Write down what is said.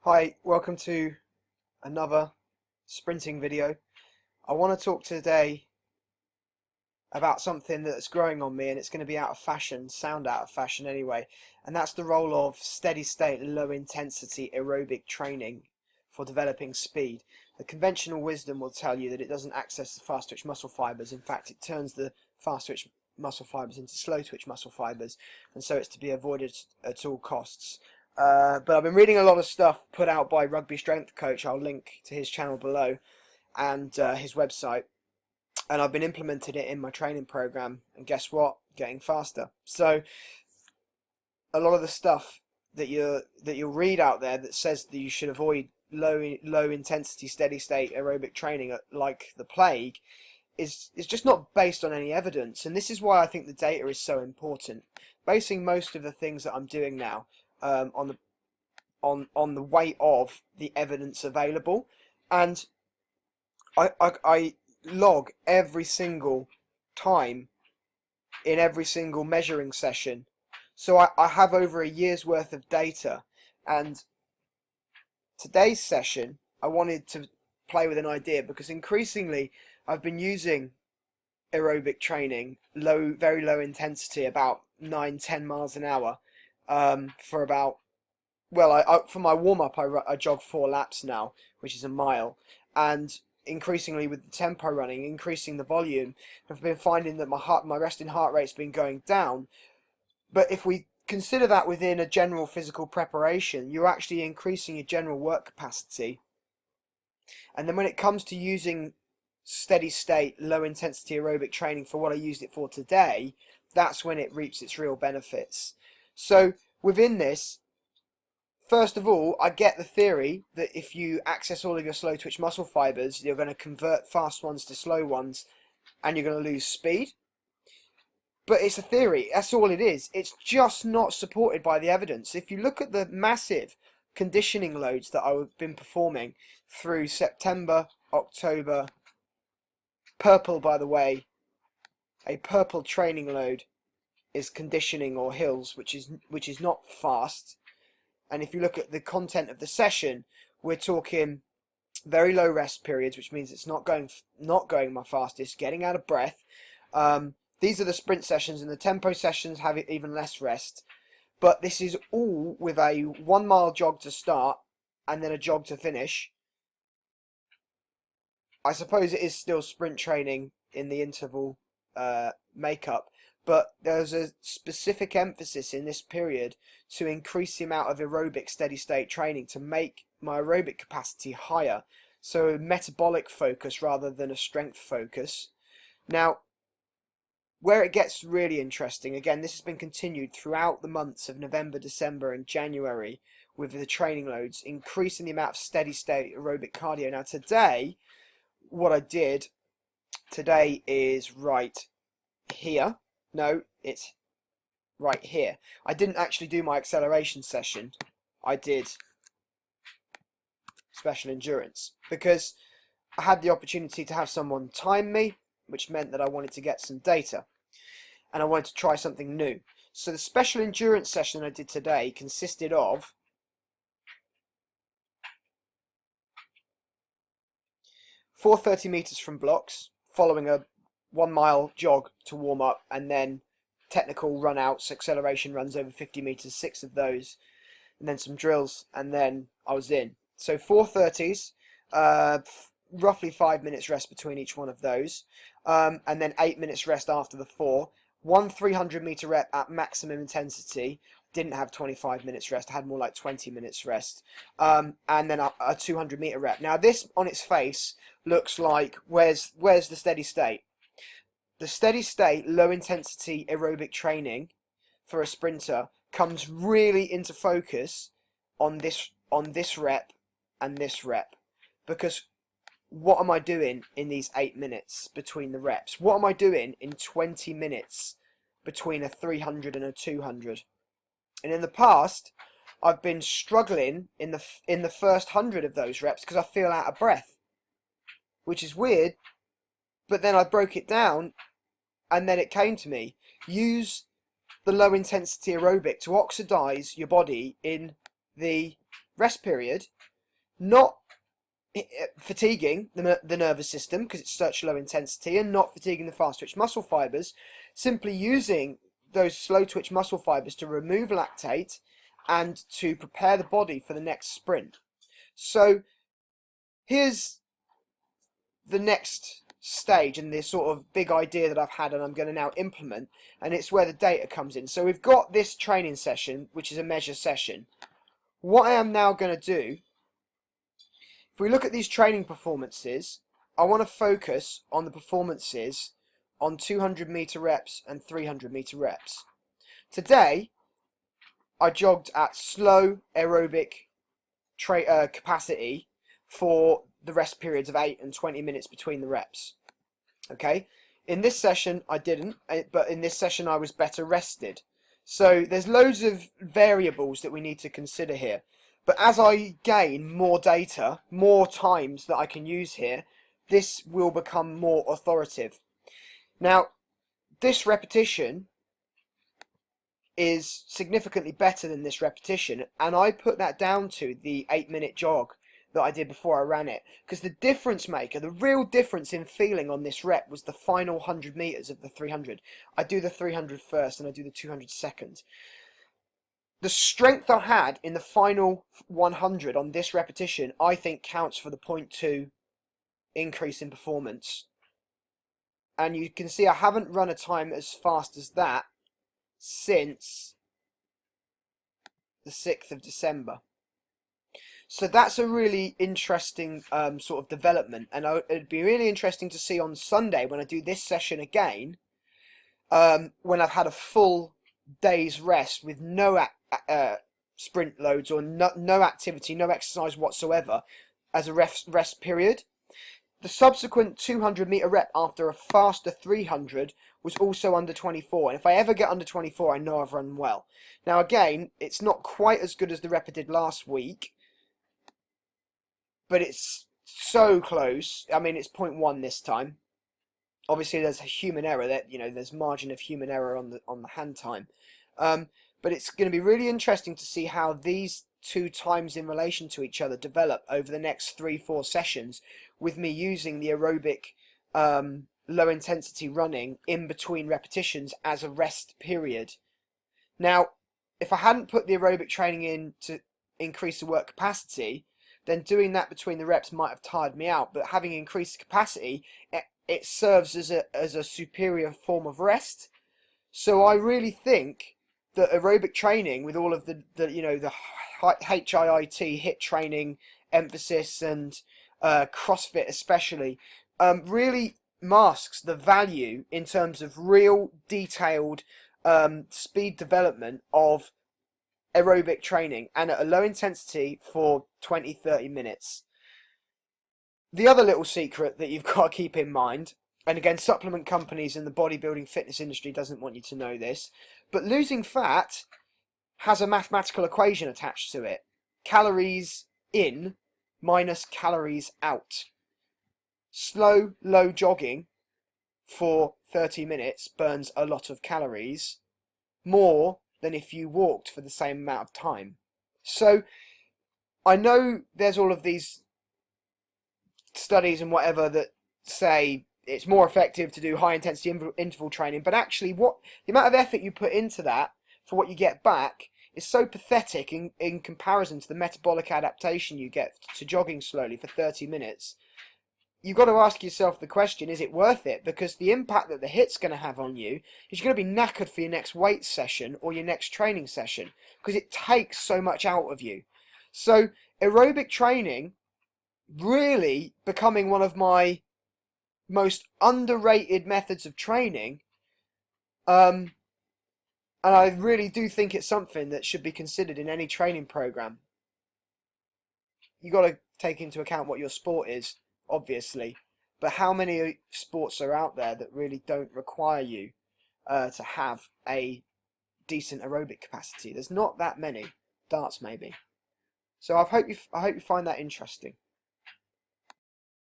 Hi, welcome to another sprinting video. I want to talk today about something that's growing on me, and it's going to be out of fashion, sound out of fashion anyway, and that's the role of steady state low intensity aerobic training for developing speed. The conventional wisdom will tell you that it doesn't access the fast twitch muscle fibers. In fact, it turns the fast twitch muscle fibers into slow twitch muscle fibers, and so it's to be avoided at all costs. But I've been reading a lot of stuff put out by Rugby Strength Coach. I'll link to his channel below and his website, and I've been implementing it in my training program. And guess what? Getting faster. So a lot of the stuff that you'll read out there that says that you should avoid low intensity steady state aerobic training like the plague is just not based on any evidence. And this is why I think the data is so important. Basing most of the things that I'm doing now on the weight of the evidence available, and I log every single time in every single measuring session, so I have over a year's worth of data. And today's session I wanted to play with an idea, because increasingly I've been using aerobic training, very low intensity, about 9-10 miles an hour, for about, well, for my warm-up I jog 4 laps now, which is a mile, and increasingly with the tempo running, increasing the volume, I've been finding that my resting heart rate's been going down. But if we consider that within a general physical preparation, you're actually increasing your general work capacity. And then when it comes to using steady state low intensity aerobic training for what I used it for today, that's when it reaps its real benefits. So within this, first of all, I get the theory that if you access all of your slow twitch muscle fibers, you're going to convert fast ones to slow ones, and you're going to lose speed. But it's a theory, that's all it is. It's just not supported by the evidence. If you look at the massive conditioning loads that I've been performing through September, October, purple, by the way, a purple training load is conditioning or hills, which is not fast. And if you look at the content of the session, we're talking very low rest periods, which means it's not going my fastest, getting out of breath. These are the sprint sessions, and the tempo sessions have even less rest. But this is all with a 1 mile jog to start and then a jog to finish. I suppose it is still sprint training in the interval makeup, but there's a specific emphasis in this period to increase the amount of aerobic steady state training to make my aerobic capacity higher. So a metabolic focus rather than a strength focus. Now, where it gets really interesting, again, this has been continued throughout the months of November, December and January with the training loads, increasing the amount of steady state aerobic cardio. Now today, what I did today is right here. No, it's right here. I didn't actually do my acceleration session. I did special endurance because I had the opportunity to have someone time me, which meant that I wanted to get some data and I wanted to try something new. So the special endurance session I did today consisted of 430 meters from blocks, following a 1 mile jog to warm up, and then technical run outs, acceleration runs over 50 meters, 6 of those, and then some drills, and then I was in. So 430s, roughly 5 minutes rest between each one of those, and then 8 minutes rest after the 4. One 300 meter rep at maximum intensity. Didn't have 25 minutes rest, I had more like 20 minutes rest, and then a 200 meter rep. Now this on its face looks like, where's the steady state? The steady state low intensity aerobic training for a sprinter comes really into focus on this rep and this rep, because what am I doing in these 8 minutes between the reps? What am I doing in 20 minutes between a 300 and a 200? And in the past, I've been struggling in the first 100 of those reps because I feel out of breath, which is weird. But then I broke it down, and then it came to me: use the low intensity aerobic to oxidize your body in the rest period, not fatiguing the nervous system because it's such low intensity, and not fatiguing the fast twitch muscle fibers, simply using those slow twitch muscle fibers to remove lactate and to prepare the body for the next sprint. So here's the next stage and this sort of big idea that I've had and I'm going to now implement, and it's where the data comes in. So we've got this training session, which is a measure session. What I am now going to do, if we look at these training performances, I want to focus on the performances on 200 meter reps and 300 meter reps. Today, I jogged at slow aerobic capacity for the rest periods of 8 and 20 minutes between the reps. Okay, in this session I didn't, but in this session I was better rested. So there's loads of variables that we need to consider here. But as I gain more data, more times that I can use here, this will become more authoritative. Now, this repetition is significantly better than this repetition, and I put that down to the 8-minute jog that I did before I ran it, because the difference maker, the real difference in feeling on this rep, was the final 100 meters of the 300. I do the 300 first and I do the 200 second. The strength I had in the final 100 on this repetition, I think counts for the 0.2 increase in performance. And you can see I haven't run a time as fast as that since the 6th of December. So that's a really interesting sort of development, and it'd be really interesting to see on Sunday when I do this session again, when I've had a full day's rest with no sprint loads or no activity, no exercise whatsoever as a rest period. The subsequent 200 meter rep after a faster 300 was also under 24, and if I ever get under 24, I know I've run well. Now again, it's not quite as good as the rep I did last week, but it's so close. I mean, it's 0.1 this time. Obviously, there's a human error that, there's margin of human error on the hand time. But it's going to be really interesting to see how these two times in relation to each other develop over the next 3-4 sessions, with me using the aerobic low intensity running in between repetitions as a rest period. Now, if I hadn't put the aerobic training in to increase the work capacity, then doing that between the reps might have tired me out. But having increased capacity, it serves as a superior form of rest. So I really think that aerobic training, with all of the HIIT, HIIT training emphasis, and CrossFit especially, really masks the value in terms of real detailed speed development of aerobic training, and at a low intensity for 20-30 minutes. The other little secret that you've got to keep in mind, and again, supplement companies and the bodybuilding fitness industry doesn't want you to know this, but losing fat has a mathematical equation attached to it. Calories in minus calories out. Slow, low jogging for 30 minutes burns a lot of calories, more than if you walked for the same amount of time. So I know there's all of these studies and whatever that say it's more effective to do high intensity interval training, but actually the amount of effort you put into that for what you get back is so pathetic in comparison to the metabolic adaptation you get to jogging slowly for 30 minutes. You've got to ask yourself the question, is it worth it? Because the impact that the HIIT's going to have on you is you're going to be knackered for your next weight session or your next training session, because it takes so much out of you. So aerobic training really becoming one of my most underrated methods of training, and I really do think it's something that should be considered in any training program. You've got to take into account what your sport is, obviously, but how many sports are out there that really don't require you to have a decent aerobic capacity? There's not that many. Darts maybe. So I hope you find that interesting.